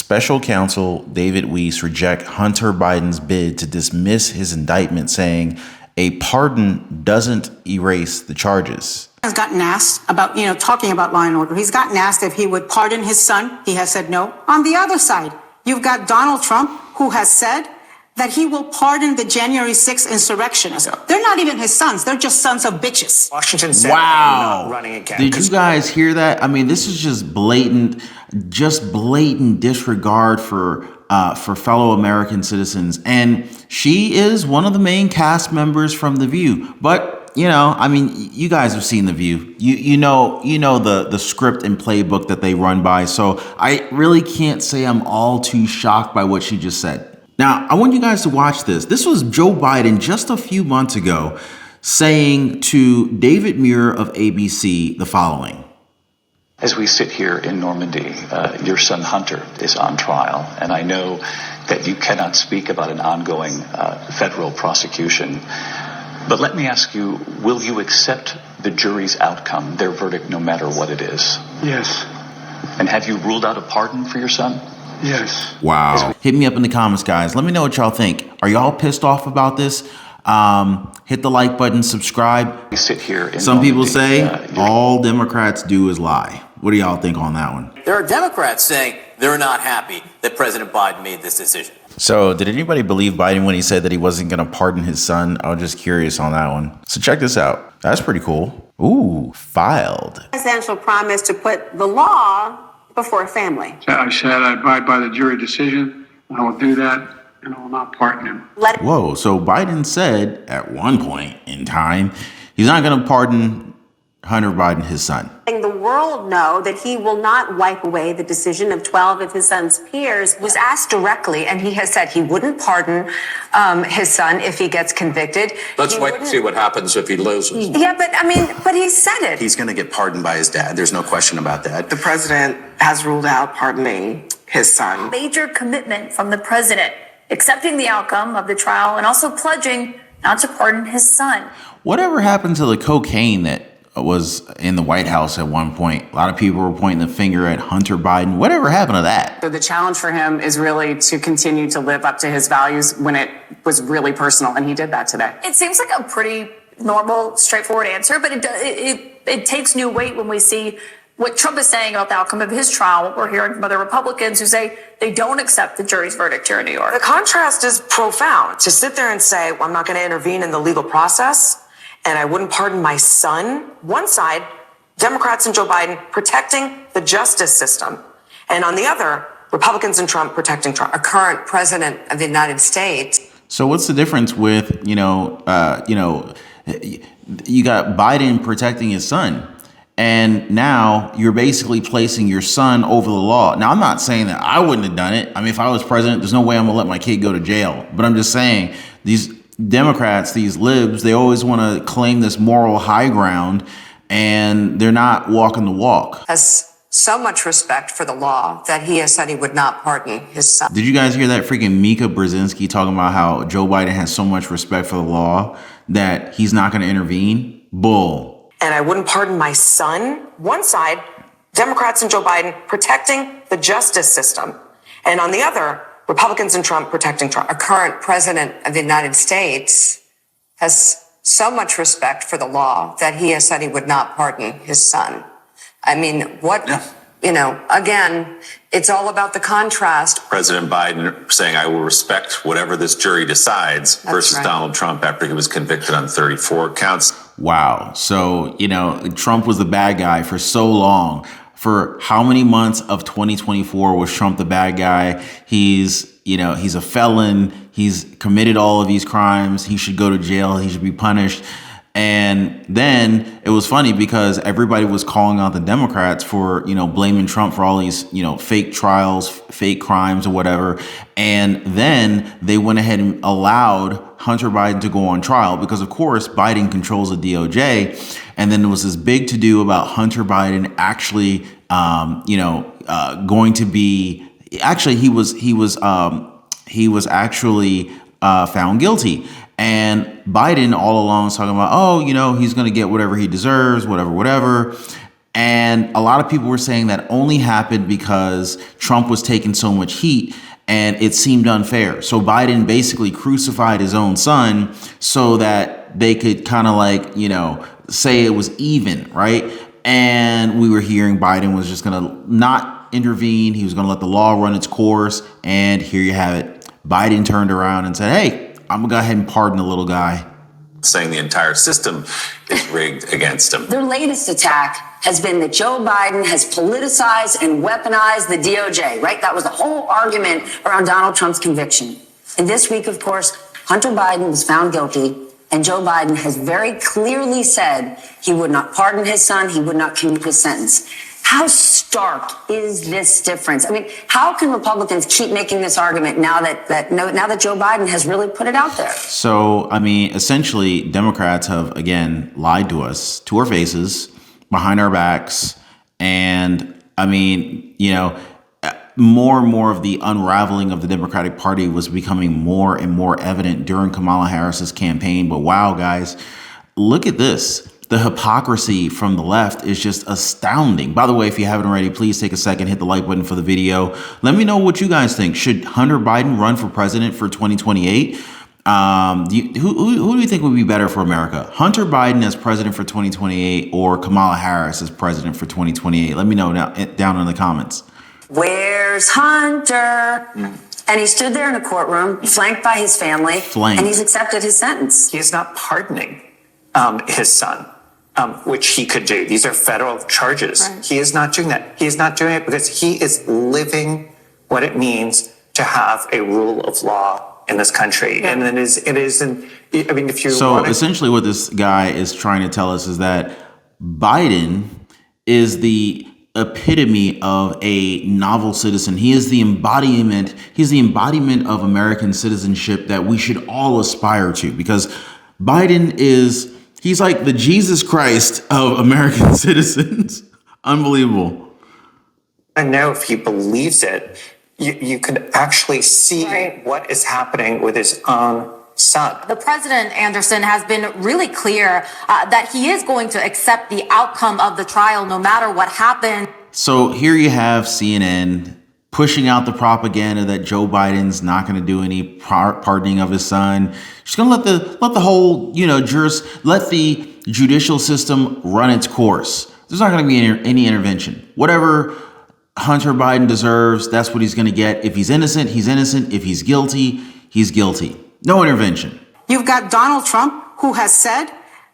Special counsel David Weiss reject Hunter Biden's bid to dismiss his indictment, saying a pardon doesn't erase the charges. Has gotten asked about, talking about law and order. He's gotten asked if he would pardon his son. He has said no. On the other side, you've got Donald Trump, who has said that he will pardon the January 6th insurrectionists. They're not even his sons. They're just sons of bitches. Washington said wow. Not running again. Did you guys hear that? I mean, this is just blatant disregard for fellow American citizens. And she is one of the main cast members from The View. But, you guys have seen The View. You know the script and playbook that they run by. So I really can't say I'm all too shocked by what she just said. Now, I want you guys to watch this. This was Joe Biden just a few months ago saying to David Muir of ABC the following. As we sit here in Normandy, your son Hunter is on trial, and I know that you cannot speak about an ongoing federal prosecution. But let me ask you, will you accept the jury's outcome, their verdict, no matter what it is? Yes. And have you ruled out a pardon for your son? Yes. Wow. Hit me up in the comments, guys. Let me know what y'all think. Are y'all pissed off about this? Hit the like button, subscribe. We sit here in Some people say Normandy, all Democrats do is lie. What do y'all think on that one? There are Democrats saying they're not happy that President Biden made this decision. So did anybody believe Biden when he said that he wasn't going to pardon his son? I was just curious on that one. So check this out. That's pretty cool. Ooh, filed. Presidential promise to put the law before family. I said I abide by the jury decision. I will do that, and I will not pardon him. Whoa, so Biden said at one point in time, he's not going to pardon Hunter Biden, his son. The world know that he will not wipe away the decision of 12 of his son's peers. Was asked directly, and he has said he wouldn't pardon his son if he gets convicted. Let's wait and see what happens if he loses. Yeah, but he said it. He's going to get pardoned by his dad. There's no question about that. The president has ruled out pardoning his son. Major commitment from the president, accepting the outcome of the trial and also pledging not to pardon his son. Whatever happened to the cocaine that was in the White House at one point? A lot of people were pointing the finger at Hunter Biden. Whatever happened to that? So the challenge for him is really to continue to live up to his values when it was really personal, and he did that today. It seems like a pretty normal, straightforward answer, but it takes new weight when we see what Trump is saying about the outcome of his trial, what we're hearing from other Republicans who say they don't accept the jury's verdict here in New York. The contrast is profound. To sit there and say, well, I'm not going to intervene in the legal process, and I wouldn't pardon my son. One side, Democrats and Joe Biden protecting the justice system. And on the other, Republicans and Trump protecting Trump, a current president of the United States. So what's the difference with, you got Biden protecting his son, and now you're basically placing your son over the law. Now, I'm not saying that I wouldn't have done it. I mean, if I was president, there's no way I'm gonna let my kid go to jail. But I'm just saying these Democrats, these libs, they always want to claim this moral high ground, and they're not walking the walk. Has so much respect for the law that he has said he would not pardon his son. Did you guys hear that freaking Mika Brzezinski talking about how Joe Biden has so much respect for the law that he's not going to intervene? Bull. And I wouldn't pardon my son. One side, Democrats and Joe Biden protecting the justice system. And on the other, Republicans and Trump protecting Trump. A current president of the United States has so much respect for the law that he has said he would not pardon his son. I mean, again, it's all about the contrast. President Biden saying, I will respect whatever this jury decides versus Donald Trump after he was convicted on 34 counts. Wow. So, Trump was the bad guy for so long. For how many months of 2024 was Trump the bad guy? He's a felon. He's committed all of these crimes. He should go to jail. He should be punished. And then it was funny because everybody was calling out the Democrats for, blaming Trump for all these, fake trials, fake crimes or whatever. And then they went ahead and allowed Hunter Biden to go on trial because, of course, Biden controls the DOJ. And then there was this big to do about Hunter Biden actually, going to be actually he was actually found guilty. And Biden all along was talking about, he's going to get whatever he deserves, whatever. And a lot of people were saying that only happened because Trump was taking so much heat and it seemed unfair. So Biden basically crucified his own son so that they could kind of like, say it was even, right? And we were hearing Biden was just going to not intervene. He was going to let the law run its course. And here you have it. Biden turned around and said, hey, I'm going to go ahead and pardon the little guy. Saying the entire system is rigged against him. Their latest attack has been that Joe Biden has politicized and weaponized the DOJ, right? That was the whole argument around Donald Trump's conviction. And this week, of course, Hunter Biden was found guilty, and Joe Biden has very clearly said he would not pardon his son, he would not commute his sentence. How stark is this difference? I mean, how can Republicans keep making this argument now that Joe Biden has really put it out there? So, I mean, essentially, Democrats have, again, lied to us, to our faces, behind our backs. And, I mean, more and more of the unraveling of the Democratic Party was becoming more and more evident during Kamala Harris's campaign. But wow, guys, look at this. The hypocrisy from the left is just astounding. By the way, if you haven't already, please take a second, hit the like button for the video. Let me know what you guys think. Should Hunter Biden run for president for 2028? Who do you think would be better for America? Hunter Biden as president for 2028 or Kamala Harris as president for 2028? Let me know down in the comments. Where's Hunter? And he stood there in a courtroom, flanked by his family, and he's accepted his sentence. He's not pardoning his son. Which he could do. These are federal charges. Right. He is not doing that. He is not doing it because he is living what it means to have a rule of law in this country. Yeah. And it isn't, I mean, if you essentially what this guy is trying to tell us is that Biden is the epitome of a novel citizen. He is the embodiment. He's the embodiment of American citizenship that we should all aspire to, because Biden he's like the Jesus Christ of American citizens. Unbelievable. I know if he believes it, you could actually see what is happening with his own son. The president, Anderson, has been really clear that he is going to accept the outcome of the trial no matter what happens. So here you have CNN pushing out the propaganda that Joe Biden's not going to do any pardoning of his son. She's going to let the whole, let the judicial system run its course. There's not going to be any intervention. Whatever Hunter Biden deserves, that's what he's going to get. If he's innocent, he's innocent. If he's guilty, he's guilty. No intervention. You've got Donald Trump, who has said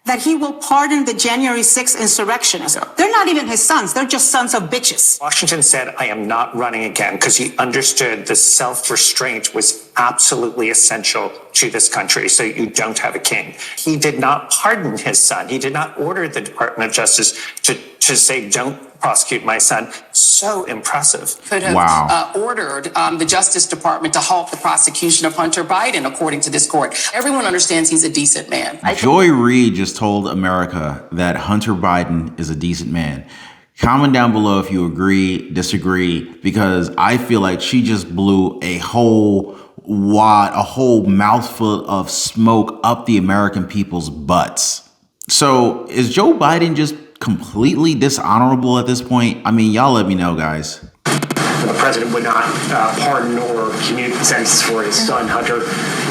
that he will pardon the January 6th insurrectionists. Yeah. They're not even his sons. They're just sons of bitches. Washington said, I am not running again, because he understood the self-restraint was absolutely essential to this country, so you don't have a king. He did not pardon his son. He did not order the Department of Justice to say, don't prosecute my son. So impressive. Could have ordered the Justice Department to halt the prosecution of Hunter Biden, according to this court. Everyone understands he's a decent man. Joy Reid just told America that Hunter Biden is a decent man. Comment down below if you agree, disagree, because I feel like she just blew a whole mouthful of smoke up the American people's butts. So is Joe Biden just completely dishonorable at this point? I mean, y'all let me know, guys. The president would not pardon or commute sentences for his son, Hunter.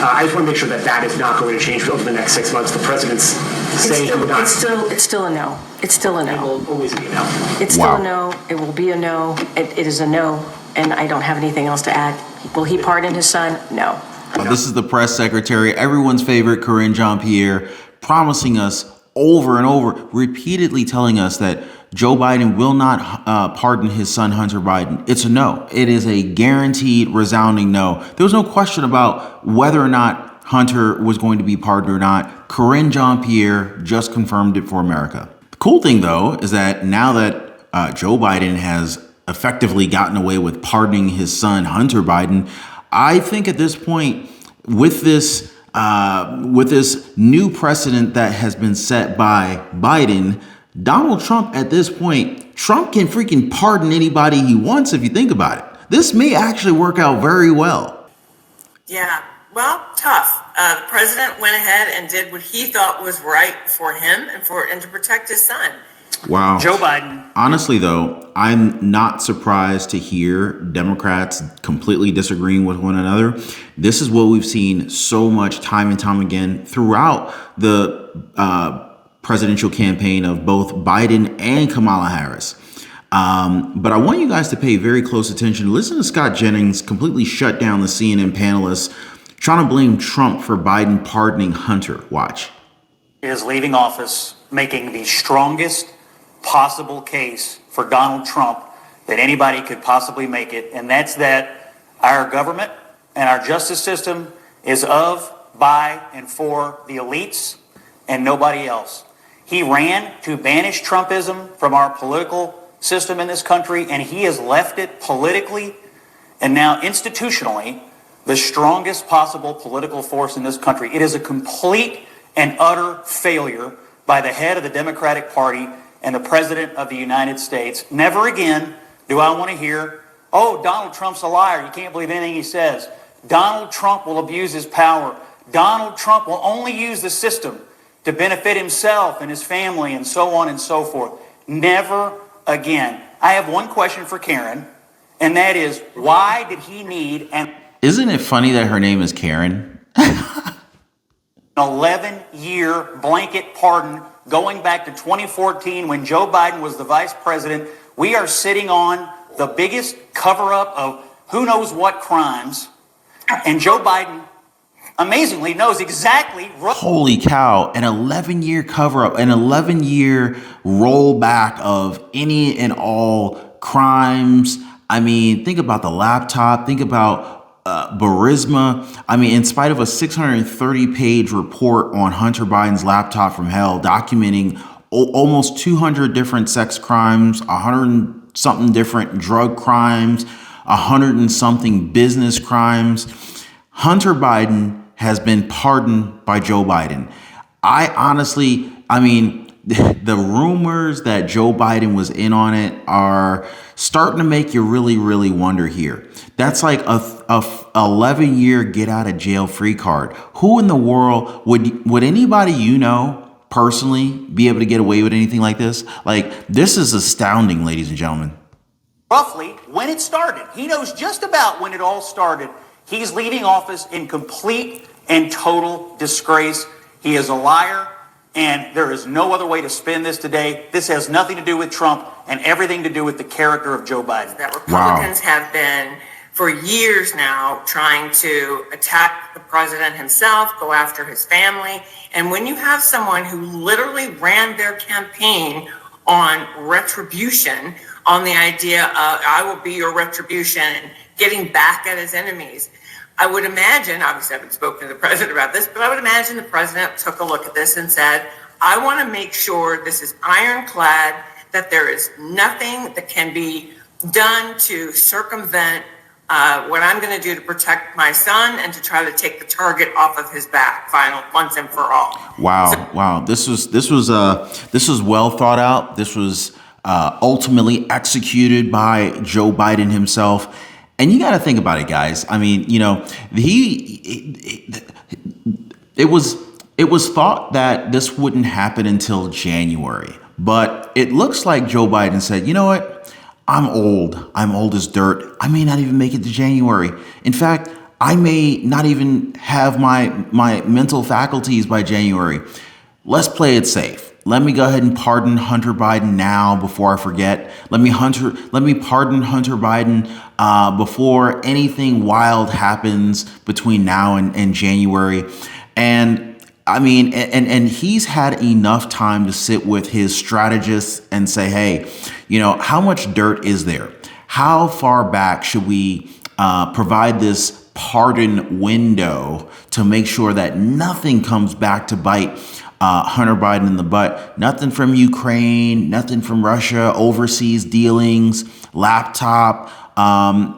I just want to make sure that is not going to change over the next 6 months. The president's saying he would not. It's still a no. It's still a no. It will always be a no. It's still a no. It will be a no. It is a no. And I don't have anything else to add. Will he pardon his son? No. This is the press secretary, everyone's favorite, Karine Jean-Pierre, promising us over and over, repeatedly telling us that Joe Biden will not pardon his son, Hunter Biden. It's a no. It is a guaranteed, resounding no. There was no question about whether or not Hunter was going to be pardoned or not. Karine Jean-Pierre just confirmed it for America. The cool thing, though, is that now that Joe Biden has effectively gotten away with pardoning his son, Hunter Biden, I think at this point, with this new precedent that has been set by Biden, Donald Trump at this point, Trump can freaking pardon anybody he wants if you think about it. This may actually work out very well. Yeah, well, tough. The president went ahead and did what he thought was right for him and to protect his son. Wow. Joe Biden. Honestly, though, I'm not surprised to hear Democrats completely disagreeing with one another. This is what we've seen so much time and time again throughout the presidential campaign of both Biden and Kamala Harris. But I want you guys to pay very close attention. Listen to Scott Jennings completely shut down the CNN panelists trying to blame Trump for Biden pardoning Hunter. Watch. Is leaving office making the strongest possible case for Donald Trump that anybody could possibly make it, and that's that our government and our justice system is of, by, and for the elites and nobody else. He ran to banish Trumpism from our political system in this country, and he has left it politically and now institutionally the strongest possible political force in this country. It is a complete and utter failure by the head of the Democratic Party and the President of the United States. Never again do I want to hear, oh, Donald Trump's a liar. You can't believe anything he says. Donald Trump will abuse his power. Donald Trump will only use the system to benefit himself and his family and so on and so forth. Never again. I have one question for Karen, and that is, why did he need an... Isn't it funny that her name is Karen? 11-year blanket pardon going back to 2014 when Joe Biden was the vice president. We are sitting on the biggest cover-up of who knows what crimes, and Joe Biden amazingly knows exactly... Holy cow, an 11-year cover-up, an 11-year rollback of any and all crimes. I mean, think about the laptop, think about Burisma. I mean, in spite of a 630-page report on Hunter Biden's laptop from hell documenting almost 200 different sex crimes, 100-something different drug crimes, 100-something business crimes, Hunter Biden has been pardoned by Joe Biden. I mean, the rumors that Joe Biden was in on it are starting to make you really, really wonder here. That's like a 11-year get out of jail free card. Who in the world would anybody you know personally be able to get away with anything like this? Like, this is astounding, ladies and gentlemen. Roughly when it started. He knows just about when it all started. He's leaving office in complete and total disgrace. He is a liar, and there is no other way to spin this today. This has nothing to do with Trump and everything to do with the character of Joe Biden. That Republicans have been for years now trying to attack the president himself, go after his family. And when you have someone who literally ran their campaign on retribution, on the idea of I will be your retribution, and getting back at his enemies, I would imagine, obviously I haven't spoken to the president about this, but I would imagine the president took a look at this and said, I want to make sure this is ironclad, that there is nothing that can be done to circumvent what I'm going to do to protect my son and to try to take the target off of his back, once and for all. Wow. This was well thought out. This was ultimately executed by Joe Biden himself. And you got to think about it, guys. I mean, you know, it was thought that this wouldn't happen until January, but it looks like Joe Biden said, you know what? I'm old. I'm old as dirt. I may not even make it to January. In fact, I may not even have my mental faculties by January. Let's play it safe. Let me go ahead and pardon Hunter Biden now before I forget. Let me pardon Hunter Biden before anything wild happens between now and January. And I mean, and he's had enough time to sit with his strategists and say, hey, you know, how much dirt is there? How far back should we provide this pardon window to make sure that nothing comes back to bite Hunter Biden in the butt? Nothing from Ukraine, nothing from Russia, overseas dealings, laptop,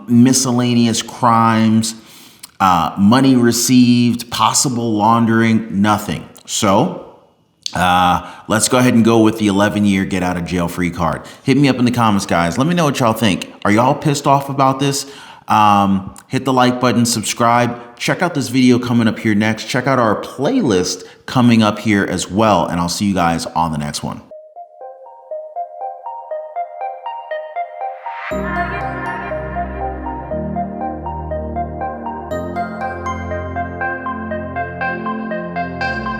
miscellaneous crimes, money received, possible laundering, nothing. So let's go ahead and go with the 11-year get out of jail free card. Hit me up in the comments, guys. Let me know what y'all think. Are y'all pissed off about this? Hit the like button, subscribe. Check out this video coming up here next. Check out our playlist coming up here as well. And I'll see you guys on the next one.